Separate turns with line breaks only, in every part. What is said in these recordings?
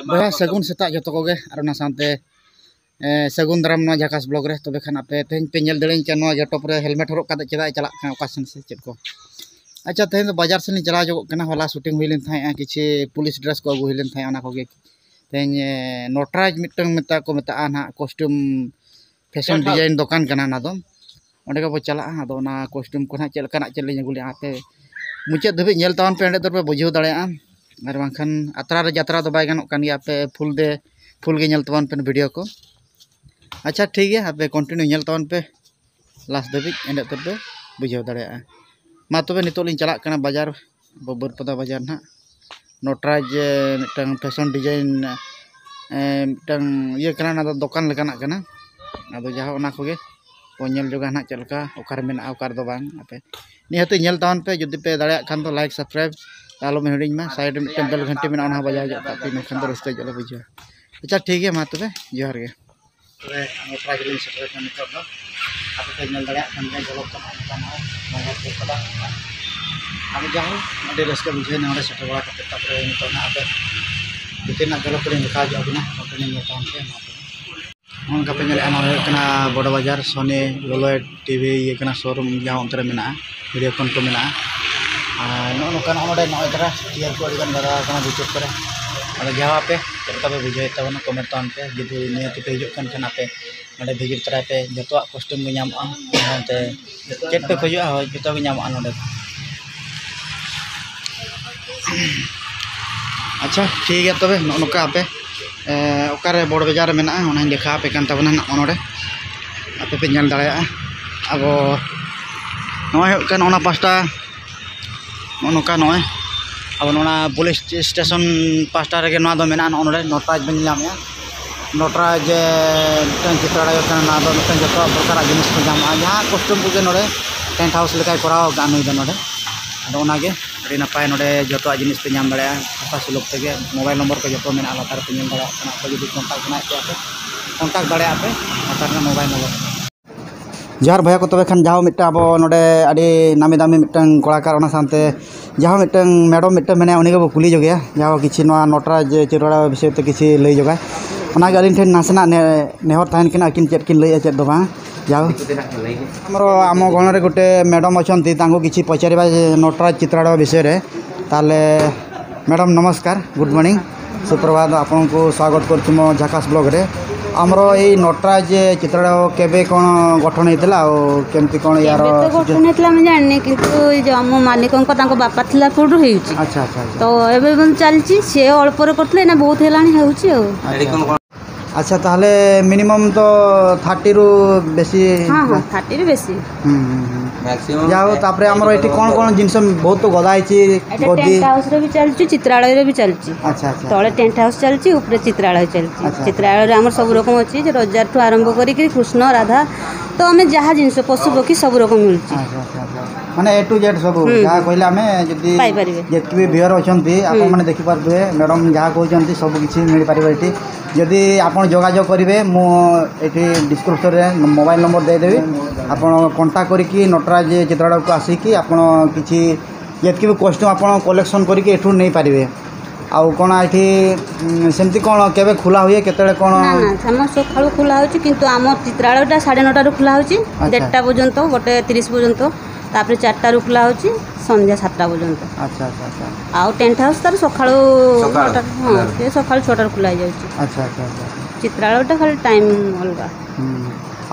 बया सगुन सेता जो कोगे और साथे सगुन दाराम झाकास ब्लॉग रे तबे खान आपे तेज पे नल दड़े गेटअप रे हेलमेट हरक कते चेदा चला ओकासन से चेद को अच्छा तेज तो बाजार से चला जो हला शूटिंग हुई लेन था किसी पुलिस ड्रेस को अगू हुई लेन था कोगे तेज नटराज मिटंग मेता को मेता ना कॉस्ट्यूम फैशन डिजाइन दुकान कना ना दो ओंडे को चला अदो ना कॉस्ट्यूम को ना चलकना चले अगुले आते मुचाद धाबी नेल तावन पे एंडे दरपे बुझाव दाड़ेया और बांखान अतरा रे जात्रा तो बाय गानोक कान गया पे फुल गे नेल तावन पे वीडियो को अच्छा ठीक है आपे कंटिन्यू नेल तावन पे लास्ट धाबी एंडे दरपे बुझाव दाड़ेया मा तबे नितो लिन चला कना बाजार बरपदा बाजार ना नटराज मिटंग फैशन डिजाइन मिटंग ये कना ना दुकान लेकाना कना अदो जहाँ ओना कोगे नेल जोगा ना चलका ओकार मेना ओकार दो बांग आपे निहत नेल तावन पे जुदी पे दाड़े खान तो लाइक सब्सक्राइब आलो में हिडिंग में साइड में बेल घंटे में ना बजा जाता पे खान तो रस्ते चले बुझा अच्छा ठीक है मा तबे जोहार गे नटराज लिन सेटर खान नितो दो आपे पे नेल दाड़े खान के जलो कना बाजार पे पदा अब जाओ अडे रस्ते बुझे ना ओडे सेटर बड़ा कते तापरे नितो ना आपे बितिना गलो पे दिखा जो बिना ओपन नेल तावन पे मा उनका पे ना बड़ा बाजार सोनी लोलो टीवी ये कना शोरूम जहाँ अंतरे में वीडियो कॉन को मेना नौका नोडे नरा चेयर को अड़गन लगा बीचर पर अगर जहाँ पे चलका पे बुझे तब कमेंट तान पे जुदी नियत पे हजन पे नोडे भिजिट तरा पे जो कॉस्ट्यूम के नामते चेक पे खोजा जो नोडे अच्छा ठीक है तबे नौका पे ओकारे बड़ बाजार में ना देखा पे कान तबना नोडे आपे पे नेल दाड़ेया अब नॉय पास्टा नौका नॉय अब नोना पुलिस स्टेशन पास्टा रे ना दो मेना नोडे नटराज बन नामे नटराज चित्राड़ा ना दो जो प्रकार जिनिस को जामा जहाँ कॉस्ट्यूम को नोडे टेंट हाउस लेका कराव गान हुई नोडे अदो ओनागे अड़ी नपाय नोडे जो जिनिस पे नाम दाड़ेया खाता सुलभ तेगे मोबाइल नंबर को जो मेना लातार पे नेल दाड़ेया आपे जुदी कॉन्टैक्ट बनाए पे कॉन्टैक्ट दाड़ेया पे लातार मोबाइल नंबर जोहार भैया को तबे खान जहाँ मिट्टा अब नोडे अड़ी नामी दामी मिट्टन कलाकार ओना सानते जहाँ मिट्टन मैडम मिट्टन मेने उनी को कुली जोगया जहाँ किसी नटराज चित्राड़ा विषय ते किसी लई जोगा ओना गालिन ठेन नासना नेहर ताहन किना किन चेत किन लई चेत दो बा जाओ हमरो आम गण रे गोटे मैडम अछंती तांको किसी पचारिबा नटराज चित्राड़ा विषय रे ताले मैडम नमस्कार गुड मॉर्निंग सुप्रभात आपन को स्वागत करछु मो झाकास ब्लॉग रे आमरो ए नटराज चित्राड़ा केबे कोन गठन हेतला ओ केमती कोन यार
गठन हेतला मैं जानने किंतु जो हम मालिकन को तांको बापा थिला फुड हेउची
अच्छा अच्छा
तो एबे बन चलची से अल्प रे करथले ना बहुत हेलानी हेउची ओ
अच्छा ताहले मिनिमम तो 30 रु बेसी
हां हां 30 रु बेसी
मैक्सिमम जाओ तापरे हमरो एठी कोन कोन जिंस बहुत तो गदा आइची
गोदी टेंट हाउस रे भी चलची चित्रालय रे भी चलची
अच्छा अच्छा
तळे टेंट हाउस चलची ऊपर चित्रालय चलची चित्रालय रे हमर सब रकम अछि जे रोजगार ठु आरंभ करी कि कृष्ण राधा तो हमें जहाँ जिनस पशु पक्षी सब रकम मिलची
माने ए टू जेड सब जहाँ कहले हमें जदी
पाई परिबे
जेतकी भी व्यूअर अछंती आपन माने देखि पारबे मैडम जहाँ कहउचंती सब किछि मिल पारिबे एठी जदी आपन जोगाजोग करिवे मो एठी डिस्क्रिप्शन रे मोबाइल नंबर दे देबी आपन कांटेक्ट करी कि नटराज चित्राड़ा को आसी कि आपन किछि जेतकी भी कॉस्ट्यूम आपन कलेक्शन करी कि एठू नै पारिबे आउ कोन एठी सेमती कोन केबे खुला हुए केतले कोन
ना ना हम सखाळु खुला होची किंतु आम चित्राळटा 9:30 रु खुला होची 1:30 पर्यंत 1:30 पर्यंत तापर 4टा रु खुला होची संध्या 7टा पर्यंत
अच्छा अच्छा अच्छा
आउ टेंट हाउस तार सखाळु 6टा हां से सखाळु 6टा रु खुला जाउची
अच्छा अच्छा अच्छा
चित्राळटा खाली टाइम अलगा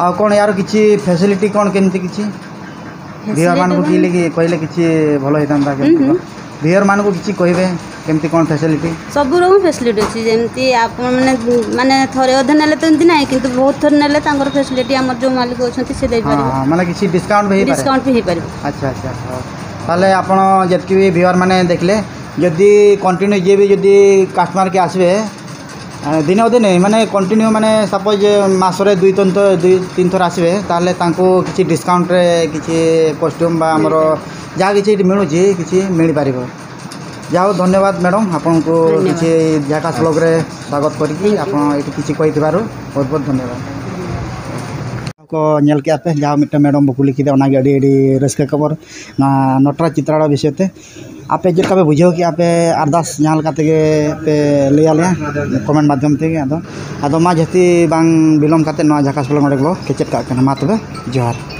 आ कोन यार किछि फैसिलिटी कोन केमती किछि बिहार मान को की लेके कहले किछि भलो हेतांता केमती बिहार मान को किछि कहबे केमती कोन फैसिलिटी
सब रकम फैसिलिटी अछि जेमती आप माने थरे अधे नेले तो एंती नै किंतु बहुत थर नेले तांगर फैसिलिटी हमर जो मालिक अछंती से दे पारे
हां माने किछि डिस्काउंट भी
डिस्काउंट भी पारे
अच्छा अच्छा ताले आपण जेतकी भी बिहार माने देखले जदी कंटिन्यू जे भी जदी कस्टमर के आसबे दिन अधे नहीं माने कंटिन्यू माने सपोज मासरे 2-3 थर आसबे ताले तांको किछि डिस्काउंट रे किछि कॉस्ट्यूम बा हमरो जा किछि मिलु जे किछि मिल पारिबो जाओ धन्यवाद मैडम आपन को किछि झाकास ब्लॉग रे स्वागत करी आपन एठी किछि कहितबारो बहुत बहुत धन्यवाद को नेल के आपे जाओ मिटा मैडम बकुली किदे ओना गडी रस्का खबर ना नटराज चित्राड़ा विषयते आपे चेक पे बुझे कि आपे अरदास जहाँ लेका तेगे पे ले आले कमेंट माध्यम तेगे आदो मा जस्ती बांग बिलम काते नवा झाकास पलंग रे गलो केचेट का मा तबे जोहार।